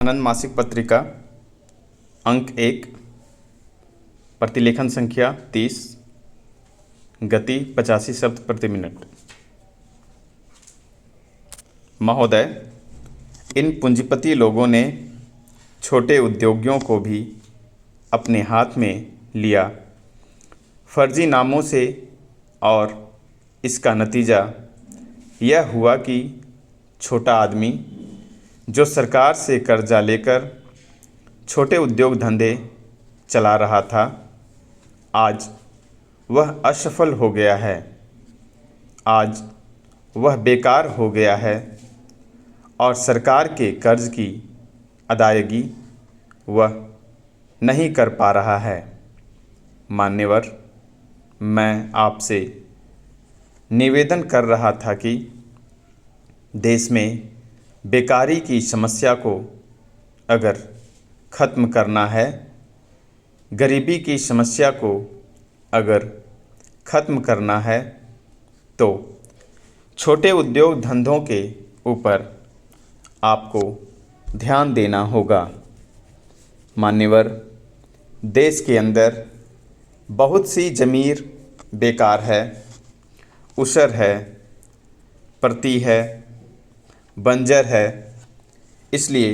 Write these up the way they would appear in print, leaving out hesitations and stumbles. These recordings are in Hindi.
आनंद मासिक पत्रिका अंक 1, प्रतिलेखन संख्या 30, गति 85 शब्द प्रति मिनट। महोदय, इन पूंजीपति लोगों ने छोटे उद्योगियों को भी अपने हाथ में लिया फर्जी नामों से, और इसका नतीजा यह हुआ कि छोटा आदमी जो सरकार से कर्जा लेकर छोटे उद्योग धंधे चला रहा था, आज वह असफल हो गया है। आज वह बेकार हो गया है और सरकार के कर्ज की अदायगी वह नहीं कर पा रहा है। मान्यवर, मैं आपसे निवेदन कर रहा था कि देश में बेकारी की समस्या को अगर ख़त्म करना है, गरीबी की समस्या को अगर ख़त्म करना है, तो छोटे उद्योग धंधों के ऊपर आपको ध्यान देना होगा। मान्यवर, देश के अंदर बहुत सी ज़मीन बेकार है, उसर है, परती है, बंजर है। इसलिए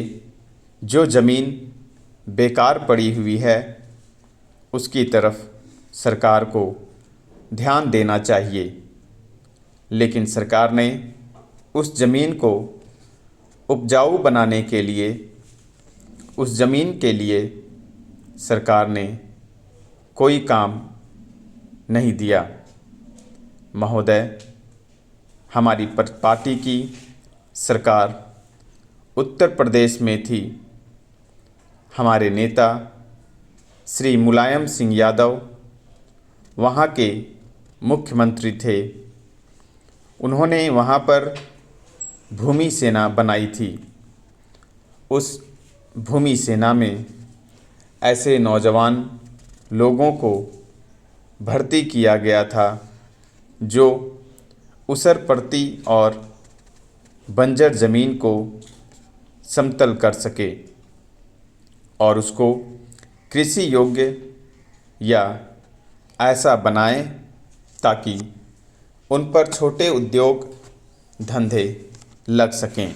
जो ज़मीन बेकार पड़ी हुई है, उसकी तरफ सरकार को ध्यान देना चाहिए। लेकिन सरकार ने उस ज़मीन को उपजाऊ बनाने के लिए, उस ज़मीन के लिए सरकार ने कोई काम नहीं दिया। महोदय, हमारी पार्टी की सरकार उत्तर प्रदेश में थी। हमारे नेता श्री मुलायम सिंह यादव वहाँ के मुख्यमंत्री थे। उन्होंने वहाँ पर भूमि सेना बनाई थी। उस भूमि सेना में ऐसे नौजवान लोगों को भर्ती किया गया था जो उसर पड़ती और बंजर ज़मीन को समतल कर सके और उसको कृषि योग्य या ऐसा बनाए ताकि उन पर छोटे उद्योग धंधे लग सकें।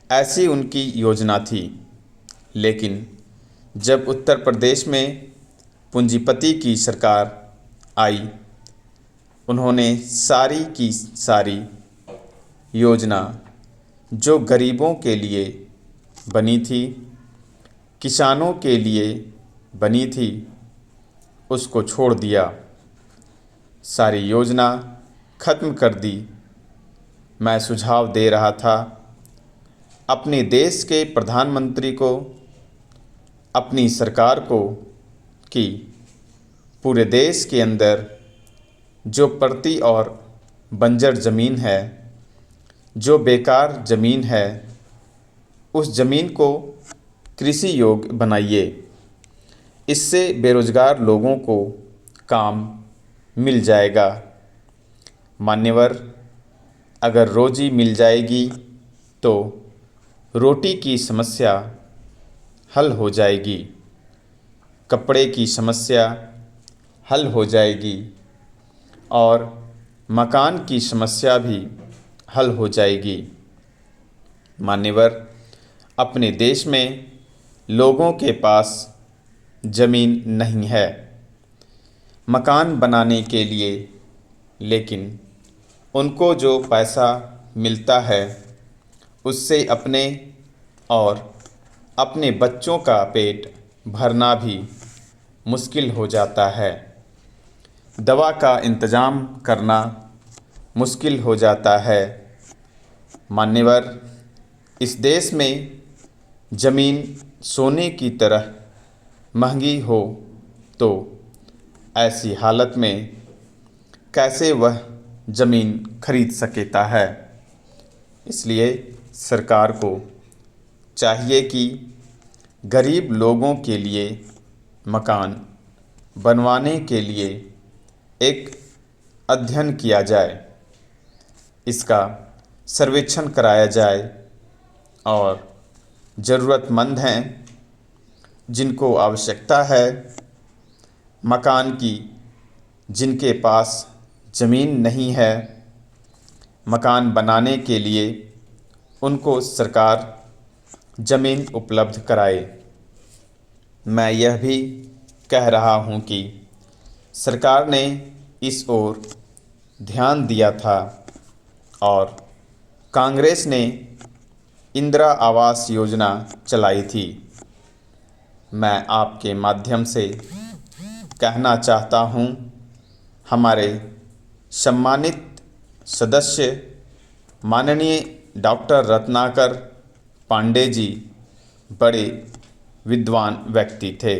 ऐसी उनकी योजना थी। लेकिन जब उत्तर प्रदेश में पूंजीपति की सरकार आई, उन्होंने सारी की सारी योजना जो गरीबों के लिए बनी थी, किसानों के लिए बनी थी, उसको छोड़ दिया। सारी योजना ख़त्म कर दी। मैं सुझाव दे रहा था अपने देश के प्रधानमंत्री को, अपनी सरकार को, कि पूरे देश के अंदर जो परती और बंजर ज़मीन है, जो बेकार ज़मीन है, उस ज़मीन को कृषि योग्य बनाइए। इससे बेरोज़गार लोगों को काम मिल जाएगा। मान्यवर, अगर रोज़ी मिल जाएगी तो रोटी की समस्या हल हो जाएगी, कपड़े की समस्या हल हो जाएगी और मकान की समस्या भी हल हो जाएगी। मान्यवर, अपने देश में लोगों के पास ज़मीन नहीं है मकान बनाने के लिए, लेकिन उनको जो पैसा मिलता है उससे अपने और अपने बच्चों का पेट भरना भी मुश्किल हो जाता है। दवा का इंतज़ाम करना मुश्किल हो जाता है। मान्यवर, इस देश में ज़मीन सोने की तरह महंगी हो तो ऐसी हालत में कैसे वह ज़मीन खरीद सकता है। इसलिए सरकार को चाहिए कि गरीब लोगों के लिए मकान बनवाने के लिए एक अध्ययन किया जाए, इसका सर्वेक्षण कराया जाए और ज़रूरतमंद हैं, जिनको आवश्यकता है मकान की, जिनके पास ज़मीन नहीं है, मकान बनाने के लिए उनको सरकार ज़मीन उपलब्ध कराए। मैं यह भी कह रहा हूँ कि सरकार ने इस ओर ध्यान दिया था और कांग्रेस ने इंदिरा आवास योजना चलाई थी। मैं आपके माध्यम से कहना चाहता हूँ, हमारे सम्मानित सदस्य माननीय डॉक्टर रत्नाकर पांडे जी बड़े विद्वान व्यक्ति थे।